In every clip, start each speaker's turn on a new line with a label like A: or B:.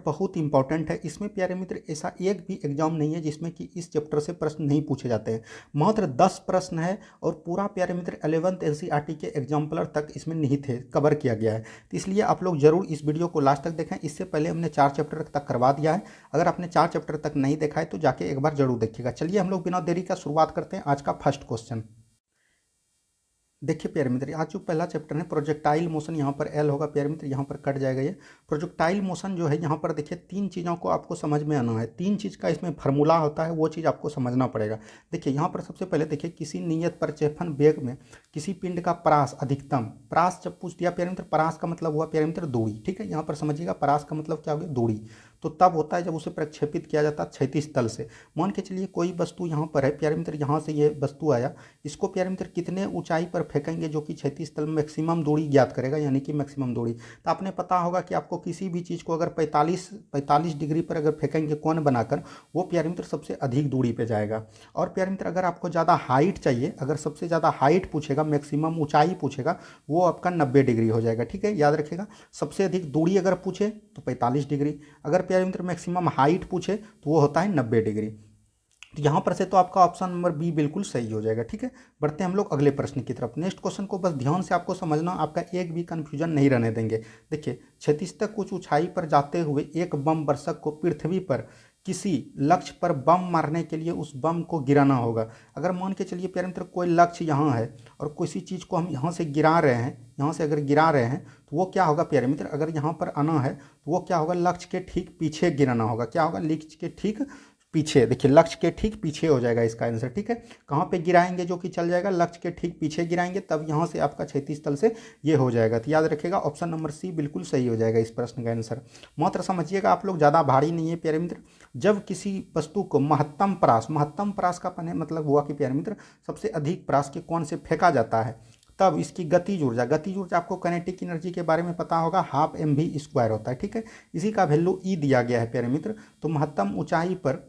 A: बहुत इंपॉर्टेंट है। इसमें प्यारे मित्र ऐसा एक भी एग्जाम नहीं है जिसमें कि इस चैप्टर से प्रश्न नहीं पूछे जाते हैं। मात्र 10 प्रश्न है और पूरा प्यारे मित्र 11th एनसीईआरटी के एग्जाम्पलर तक इसमें निहित है, कवर किया गया है। तो इसलिए आप लोग जरूर इस वीडियो को लास्ट तक देखें। इससे पहले हमने 4 चैप्टर तक करवा दिया है। अगर आपने 4 चैप्टर तक नहीं देखा है तो जाके एक बार जरूर देखिएगा। चलिए हम लोग बिना देरी का शुरुआत करते हैं आज का फर्स्ट क्वेश्चन। देखिए प्यारे मित्र, आज जो पहला चैप्टर है प्रोजेक्टाइल मोशन, यहाँ पर एल होगा प्यारे मित्र, यहाँ पर कट जाएगा ये। प्रोजेक्टाइल मोशन जो है यहाँ पर देखिए 3 चीज़ों को आपको समझ में आना है। 3 चीज़ का इसमें फार्मूला होता है, वो चीज़ आपको समझना पड़ेगा। देखिए यहाँ पर सबसे पहले देखिए किसी नियत प्रक्षेपण वेग में किसी पिंड का परास अधिकतम, परास जब पूछ दिया प्यारे मित्र, परास का मतलब हुआ प्यारे मित्र दूरी। ठीक है, यहाँ पर समझिएगा परास का मतलब क्या हो गया, दूरी। तो तब होता है जब उसे प्रक्षेपित किया जाता है क्षैतिज तल से। मान के चलिए कोई वस्तु यहाँ पर है प्यारे मित्र, यहाँ से ये वस्तु आया, इसको प्यारे मित्र कितने ऊंचाई पर फेंकेंगे जो कि क्षैतिज तल में मैक्सिमम दूरी ज्ञात करेगा, यानी कि मैक्सिमम दूरी। तो आपने पता होगा कि आपको किसी भी चीज़ को अगर 45 डिग्री पर अगर फेंकेंगे कोण बनाकर, वो प्यारे मित्र सबसे अधिक दूरी पे जाएगा। और प्यारे मित्र अगर आपको ज़्यादा हाइट चाहिए, अगर सबसे ज़्यादा हाइट पूछेगा, मैक्सिमम ऊंचाई पूछेगा, वो आपका 90 डिग्री हो जाएगा। ठीक है, याद रखिएगा। सबसे अधिक दूरी अगर पूछे तो 45 डिग्री, अगर प्यारे मित्र मैक्सिमम हाइट पूछे तो वो होता है 90 डिग्री। तो यहाँ पर से तो आपका ऑप्शन नंबर बी बिल्कुल सही हो जाएगा। ठीक है, बढ़ते हैं हम लोग अगले प्रश्न की तरफ। नेक्स्ट क्वेश्चन को बस ध्यान से आपको समझना, आपका एक भी कंफ्यूजन नहीं रहने देंगे। देखिए, क्षैतिज तक कुछ ऊंचाई पर जाते हुए एक बम वर्षक को पृथ्वी पर किसी लक्ष्य पर बम मारने के लिए उस बम को गिराना होगा। अगर मान के चलिए प्यारे मित्र कोई लक्ष्य यहाँ है और किसी चीज़ को हम यहाँ से गिरा रहे हैं, यहाँ से अगर गिरा रहे हैं तो वो क्या होगा प्यारे मित्र, अगर यहाँ पर आना है तो वो क्या होगा, लक्ष्य के ठीक पीछे गिराना होगा। क्या होगा, लक्ष्य के ठीक पीछे। देखिए लक्ष्य के ठीक पीछे हो जाएगा इसका आंसर। ठीक है, कहाँ पे गिराएंगे जो कि चल जाएगा, लक्ष्य के ठीक पीछे गिराएंगे, तब यहाँ से आपका क्षैतिज तल से ये हो जाएगा। तो याद रखिएगा ऑप्शन नंबर सी बिल्कुल सही हो जाएगा इस प्रश्न का आंसर। मात्र समझिएगा आप लोग, ज़्यादा भारी नहीं है प्यारे मित्र। जब किसी वस्तु को महत्तम परास का मतलब हुआ कि प्यारे मित्र सबसे अधिक परास के कोण से फेंका जाता है, तब इसकी गतिज ऊर्जा आपको काइनेटिक एनर्जी के बारे में पता होगा, हाफ mv² होता है। ठीक है, इसी का वैल्यू ई दिया गया है प्यारे मित्र। तो महत्तम ऊंचाई पर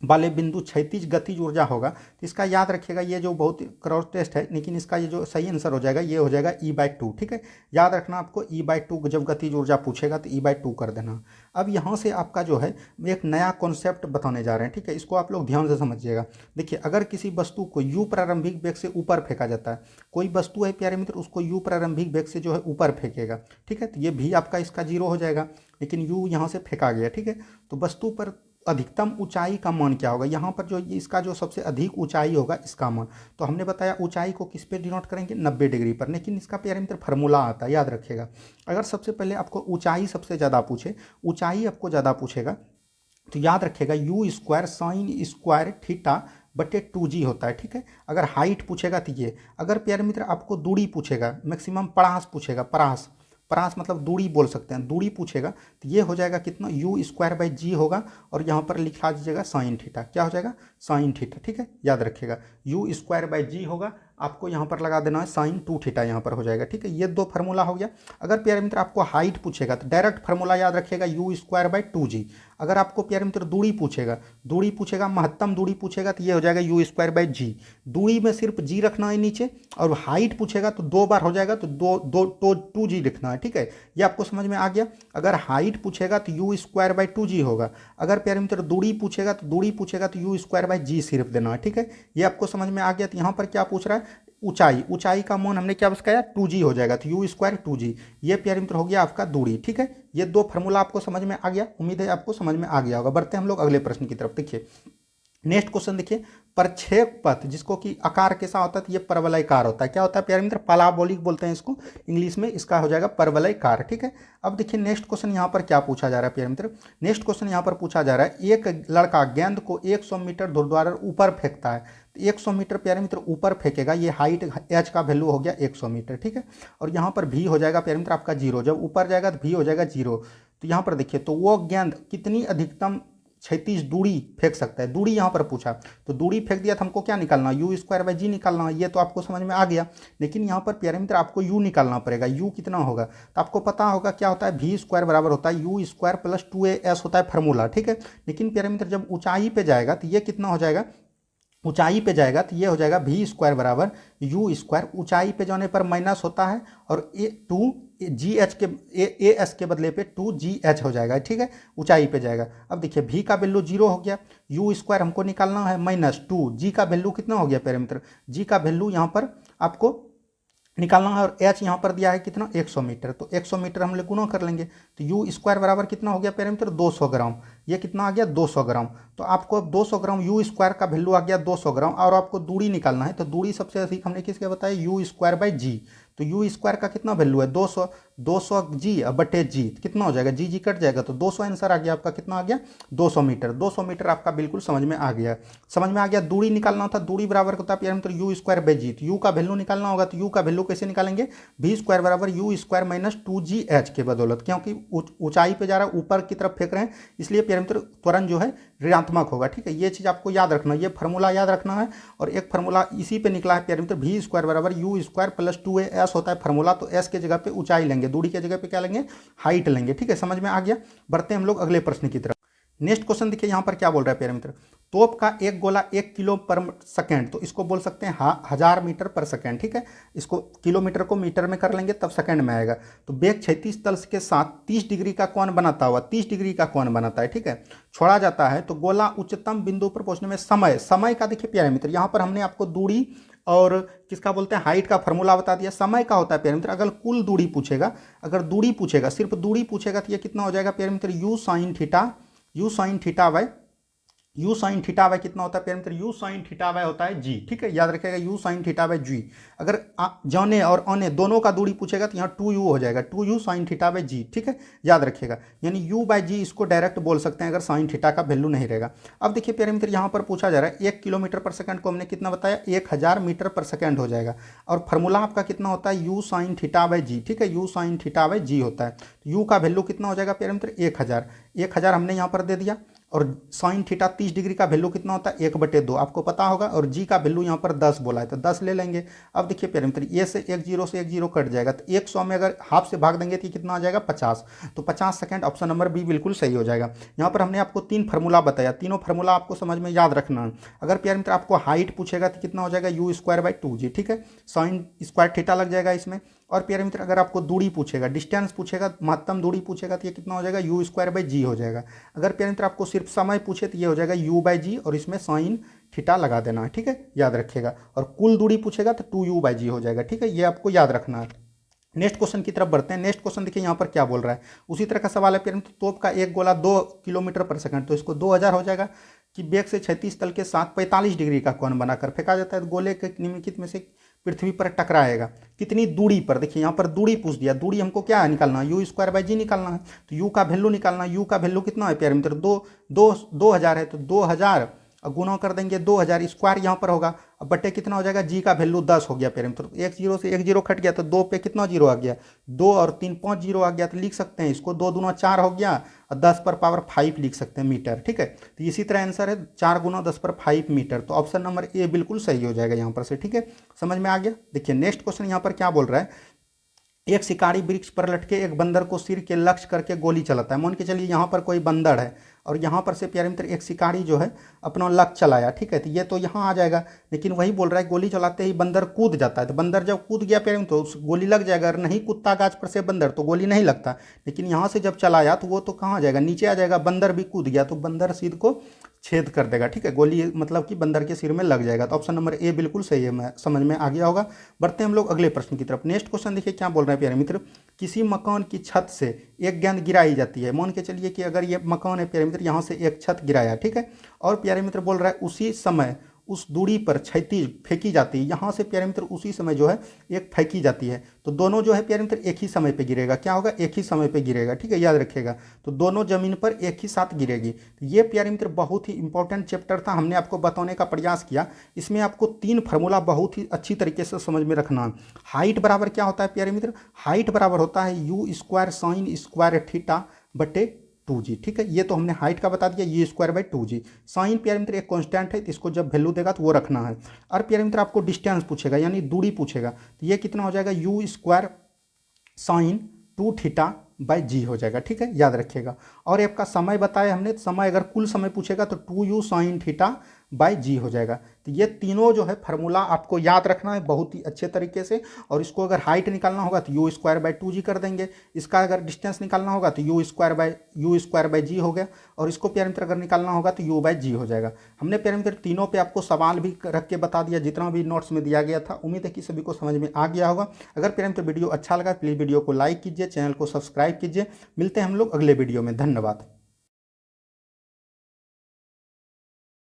A: वाले बिंदु क्षैतिज गतिज ऊर्जा होगा। तो इसका याद रखिएगा, ये जो बहुत क्रॉस टेस्ट है, लेकिन इसका ये जो सही आंसर हो जाएगा ये हो जाएगा E/2। ठीक है, याद रखना आपको E/2 जब गतिज ऊर्जा पूछेगा तो E/2 कर देना। अब यहाँ से आपका जो है एक नया कॉन्सेप्ट बताने जा रहे हैं। ठीक है, इसको आप लोग ध्यान से समझिएगा। देखिए अगर किसी वस्तु को U प्रारंभिक वेग से ऊपर फेंका जाता है, कोई वस्तु है प्यारे मित्र, उसको U प्रारंभिक वेग से जो है ऊपर फेंकेगा। ठीक है, तो ये भी आपका इसका 0 हो जाएगा, लेकिन U यहाँ से फेंका गया। ठीक है, तो वस्तु पर अधिकतम ऊंचाई का मान क्या होगा, यहाँ पर जो इसका जो सबसे अधिक ऊंचाई होगा इसका मान, तो हमने बताया ऊंचाई को किस पे डिनोट करेंगे, 90 डिग्री पर। लेकिन इसका प्यारे मित्र फार्मूला आता है, याद रखिएगा। अगर सबसे पहले आपको ऊंचाई सबसे ज़्यादा पूछे, ऊंचाई आपको ज़्यादा पूछेगा तो याद रखिएगा U² sin² थीटा बटे 2g होता है। ठीक है, अगर हाइट पूछेगा तो ये, अगर प्यारे मित्र आपको दूरी पूछेगा, मैक्सिमम परास पूछेगा, परास मतलब दूरी बोल सकते हैं, दूरी पूछेगा तो ये हो जाएगा कितना, U²/g होगा, और यहाँ पर लिखा दीजिएगा साइन थीटा। क्या हो जाएगा, साइन थीटा। ठीक है, याद रखिएगा U²/g होगा, आपको यहाँ पर लगा देना है साइन 2 थीटा, यहाँ पर हो जाएगा। ठीक है, ये 2 फार्मूला हो गया। अगर प्यारे मित्र आपको हाइट पूछेगा तो डायरेक्ट फार्मूला याद रखिएगा U²/2g। अगर आपको प्यारे मित्र दूरी पूछेगा महत्तम दूरी पूछेगा तो ये हो जाएगा U²/g। दूरी में सिर्फ g रखना है नीचे, और हाइट पूछेगा तो 2 बार हो जाएगा तो 2g लिखना है। ठीक है, ये आपको समझ में आ गया। अगर हाइट पूछेगा तो U²/2g होगा, अगर प्यारे मित्र दूरी पूछेगा तो U²/g सिर्फ देना है। ठीक है, ये आपको समझ में आ गया। तो यहाँ पर क्या पूछ रहा है, ऊंचाई का मान हमने क्या बताया, 2g हो जाएगा, तो U²2g। ये प्यारे मित्र हो गया आपका दूरी। ठीक है, ये 2 फार्मूला आपको समझ में आ गया, उम्मीद है आपको समझ में आ गया होगा। बढ़ते हैं हम लोग अगले प्रश्न की तरफ। देखिए नेक्स्ट क्वेश्चन देखिए, प्रक्षेप पथ जिसको कि आकार कैसा होता है, तो ये परवलयकार होता है। क्या होता है प्यारे मित्र, पाराबोलिक बोलते हैं इसको इंग्लिश में, इसका हो जाएगा परवलयकार। ठीक है, अब देखिए नेक्स्ट क्वेश्चन यहाँ पर क्या पूछा जा रहा है प्यारे मित्र। नेक्स्ट क्वेश्चन यहाँ पर पूछा जा रहा है, एक लड़का गेंद को 100 मीटर ऊर्ध्वाधर ऊपर फेंकता है। तो 100 मीटर प्यारे मित्र ऊपर फेंकेगा, ये हाइट h का वैल्यू हो गया 100 मीटर। ठीक है, और यहाँ पर भी हो जाएगा प्यारे मित्र आपका 0, जब ऊपर जाएगा तो भी हो जाएगा 0। तो यहाँ पर देखिए, तो वो गेंद कितनी अधिकतम क्षैतिज दूरी फेंक सकता है, दूरी यहाँ पर पूछा, तो दूरी फेंक दिया तो हमको क्या निकालना, U²/g निकालना है। ये तो आपको समझ में आ गया, लेकिन यहाँ पर प्यारे मित्र आपको U निकालना पड़ेगा। U कितना होगा, तो आपको पता होगा क्या होता है, V² बराबर होता है U² + 2as होता है फार्मूला। ठीक है, लेकिन प्यारे मित्र जब ऊंचाई पे जाएगा तो ये कितना हो जाएगा, ऊंचाई पे जाएगा तो ये हो जाएगा वी स्क्वायर बराबर यू स्क्वायर, ऊंचाई पे जाने पर माइनस होता है और ए टू जी एच के ए एस के बदले पे टू जी एच हो जाएगा, ठीक है, ऊंचाई पे जाएगा। अब देखिए भी का वैल्यू 0 हो गया, यू स्क्वायर हमको निकालना है -2, जी का वैल्यू कितना हो गया पैरामीटर, जी का वैल्यू यहाँ पर आपको निकालना है और एच यहाँ पर दिया है कितना 100 मीटर, तो 100 मीटर हम लोग गुना कर लेंगे तो यू स्क्वायर बराबर कितना हो गया पैरामीटर 200 ग्राम, ये कितना आ गया 200 ग्राम। तो आपको अब 200 ग्राम यू स्क्वायर का वैल्यू आ गया 200 ग्राम और आपको दूरी निकालना है, तो दूरी सबसे अधिक हमने किसके बताया यू स्क्वायर बाई जी, तो यू स्क्वायर का कितना वैल्यू है 200, 200 जी बटे जी कितना हो जाएगा, जी जी कट जाएगा तो 200 आंसर आ गया आपका, कितना आ गया 200 मीटर, 200 मीटर आपका बिल्कुल समझ में आ गया। समझ में आ गया। दूरी निकालना था, दूरी बराबर होता है पैरामीटर यू स्क्वायर बाई जी, तो यू का वैल्यू निकालना होगा, तो यू का वैल्यू कैसे निकालेंगे, वी स्क्वायर बराबर यू स्क्वायर माइनस 2GH के बदौलत, क्योंकि ऊंचाई पे जा रहा है ऊपर की तरफ फेंक रहे हैं इसलिए पैरामीटर त्वरण जो है ऋणात्मक होगा, ठीक है, ये चीज़ आपको याद रखना है, ये फार्मूला याद रखना है। और एक फार्मूला इसी पे निकला है पैरामीटर वी स्क्वायर बराबर यू स्क्वायर प्लस 2AS होता है फार्मूला, तो एस के जगह पे ऊंचाई लेंगे, दूरी के जगह पे क्या लेंगे हाइट लेंगे, ठीक है, समझ में आ गया। बढ़ते हैं हम लोग अगले प्रश्न की तरफ। नेक्स्ट क्वेश्चन देखिए यहाँ पर क्या बोल रहा है पैरामीटर, तोप का एक गोला 1 किलो पर सेकेंड, तो इसको बोल सकते हैं 1000 मीटर पर सेकेंड, ठीक है, इसको किलोमीटर को मीटर में कर लेंगे तब सेकंड में आएगा। तो बेग 36 तल के साथ 30 डिग्री का कोण बनाता हुआ, 30 डिग्री का कोण बनाता है, ठीक है, छोड़ा जाता है, तो गोला उच्चतम बिंदु पर पहुंचने में समय का देखिए पैरामीटर, यहाँ पर हमने आपको दूरी और किसका बोलते हैं हाइट का फॉर्मूला बता दिया, समय का होता है पैरामीटर। अगर कुल दूरी पूछेगा, अगर दूरी पूछेगा सिर्फ दूरी पूछेगा तो ये कितना हो जाएगा parameter you sine theta by you sine theta by कितना होता है parameter you sine theta by होता है जी, ठीक है, याद रखिएगा यू साइन थीटा बाय जी। अगर जाने और आने दोनों का दूरी पूछेगा तो यहाँ 2u हो जाएगा, 2u साइन थीटा बाय जी, ठीक है, याद रखिएगा, यानी u बाय जी इसको डायरेक्ट बोल सकते हैं अगर साइन थीटा का वैल्यू नहीं रहेगा। अब देखिए पैरामीटर यहाँ पर पूछा जा रहा है 1 किलोमीटर पर सेकंड को हमने कितना बताया 1000 मीटर पर सेकंड हो जाएगा, और फार्मूला आपका कितना होता है यू साइन थीटा बाय जी, ठीक है, यू साइन थीटा बाय जी होता है। तो यू का वैल्यू कितना हो जाएगा पैरामीटर 1000 हमने यहाँ पर दे दिया, और साइन थीटा 30 डिग्री का वैल्यू कितना होता है 1/2 आपको पता होगा, और जी का वैल्यू यहाँ पर 10 बोला है तो 10 ले लेंगे। अब देखिए पैरामीटर ये से एक जीरो कट जाएगा, तो 100 में अगर हाफ से भाग देंगे तो कितना आ जाएगा 50, तो 50 सेकंड, ऑप्शन नंबर बी बिल्कुल सही हो जाएगा। यहाँ पर हमने आपको 3 फार्मूला बताया, तीनों फार्मूला आपको समझ में याद रखना है। अगर पैरामीटर आपको हाइट पूछेगा तो कितना हो जाएगा यू स्क्वायर बाई 2g, ठीक है, साइन स्क्वायर थीटा लग जाएगा इसमें। और पैरामीटर अगर आपको दूरी पूछेगा, डिस्टेंस पूछेगा, महत्तम दूरी पूछेगा तो ये कितना हो जाएगा यू स्क्वायर बाई जी हो जाएगा। अगर पैरामीटर आपको सिर्फ समय पूछे तो ये हो जाएगा यू बाई जी और इसमें साइन थीटा लगा देना है, ठीक है, याद रखिएगा। और कुल दूरी पूछेगा तो 2u बाई जी हो जाएगा, ठीक है, ये आपको याद रखना है। नेक्स्ट क्वेश्चन की तरफ बढ़ते हैं। नेक्स्ट क्वेश्चन देखिए यहाँ पर क्या बोल रहा है, उसी तरह का सवाल है पैरामीटर तोप का एक गोला 2 किलोमीटर पर सेकंड, तो इसको 2000 हो जाएगा कि बेग से 36 तल के साथ 45 डिग्री का कोण बनाकर फेंका जाता है, तो गोले के निम्नलिखित में से पृथ्वी पर टकराएगा कितनी दूरी पर, देखिए यहाँ पर दूरी पूछ दिया, दूरी हमको क्या है निकालना है यू स्क्वायर बाई जी निकालना है, तो यू का वैल्यू निकालना है, यू का वैल्यू कितना है पैरामीटर 2000 है, तो 2000 गुना कर देंगे 2000 स्क्वायर यहाँ पर होगा, अब बटे कितना हो जाएगा जी का वैल्यू 10 हो गया पैरामीटर, तो एक जीरो से एक जीरो कट गया तो 2 पे कितना जीरो आ गया 2 और 3 5 जीरो आ गया, तो लिख सकते हैं इसको 2 दूना 4 हो गया और 10 पर पावर 5 लिख सकते हैं मीटर, ठीक है। तो इसी तरह आंसर है 4 गुना 10 पर 5 मीटर, तो ऑप्शन नंबर ए बिल्कुल सही हो जाएगा यहाँ पर से, ठीक है, समझ में आ गया। देखिए नेक्स्ट क्वेश्चन यहाँ पर क्या बोल रहा है, एक शिकारी वृक्ष पर लटके एक बंदर को सिर के लक्ष्य करके गोली चलाता है। मान के चलिए यहाँ पर कोई बंदर है और यहाँ पर से पैरामीटर एक शिकारी जो है अपना लक्ष्य चलाया, ठीक है, तो ये तो यहाँ आ जाएगा, लेकिन वही बोल रहा है गोली चलाते ही बंदर कूद जाता है, तो बंदर जब कूद गया पैरामीटर तो उस गोली लग जाएगा, अगर नहीं कूदता गाछ पर से बंदर तो गोली नहीं लगता, लेकिन यहाँ से जब चलाया तो वो तो कहाँ जाएगा नीचे आ जाएगा, बंदर भी कूद गया तो बंदर सिर को छेद कर देगा, ठीक है, गोली मतलब कि बंदर के सिर में लग जाएगा, तो ऑप्शन नंबर ए बिल्कुल सही है, समझ में आ गया होगा। बढ़ते हैं हम लोग अगले प्रश्न की तरफ। नेक्स्ट क्वेश्चन देखिए क्या बोल रहे हैं पैरामीटर, किसी मकान की छत से एक गेंद गिराई जाती है, मान के चलिए कि अगर ये मकान है पैरामीटर यहाँ से एक छत गिराया, ठीक है, और पैरामीटर बोल रहा है उसी समय उस दूरी पर क्षैतिज फेंकी जाती है, यहाँ से पैरामीटर उसी समय जो है एक फेंकी जाती है, तो दोनों जो है पैरामीटर एक ही समय पे गिरेगा, क्या होगा एक ही समय पे गिरेगा, ठीक है, याद रखिएगा, तो दोनों जमीन पर एक ही साथ गिरेगी। तो ये पैरामीटर बहुत ही इंपॉर्टेंट चैप्टर था, हमने आपको बताने का प्रयास किया, इसमें आपको 3 फार्मूला बहुत ही अच्छी तरीके से समझ में रखना है। हाइट बराबर क्या होता है पैरामीटर, हाइट बराबर होता है you square sine square theta बटे 2g, ठीक है, ये तो हमने हाइट का बता दिया u square by 2g। Sine parameter एक कांस्टेंट है, तो इसको जब वैल्यू देगा तो वो रखना है। और पैरामीटर आपको डिस्टेंस पूछेगा यानी दूरी पूछेगा, तो ये कितना हो जाएगा u square sine 2 theta by g हो जाएगा, ठीक है, याद रखिएगा। और आपका समय बताया हमने, समय अगर कुल समय पूछेगा तो 2u साइन थीटा बाय जी हो जाएगा। तो ये तीनों जो है फार्मूला आपको याद रखना है बहुत ही अच्छे तरीके से। और इसको अगर हाइट निकालना होगा तो u² / 2g कर देंगे, इसका अगर डिस्टेंस निकालना होगा तो u² / g हो गया, और इसको प्यारे मित्र अगर निकालना होगा तो u/g हो जाएगा। हमने प्यारे मित्र तीनों पे आपको सवाल भी रख के बता दिया जितना भी नोट्स में दिया गया था। उम्मीद है कि सभी को समझ में आ गया होगा। अगर प्यारे मित्र वीडियो अच्छा लगा प्लीज़ वीडियो को लाइक कीजिए, चैनल को सब्सक्राइब कीजिए। मिलते हैं हम लोग अगले वीडियो में। धन्यवाद।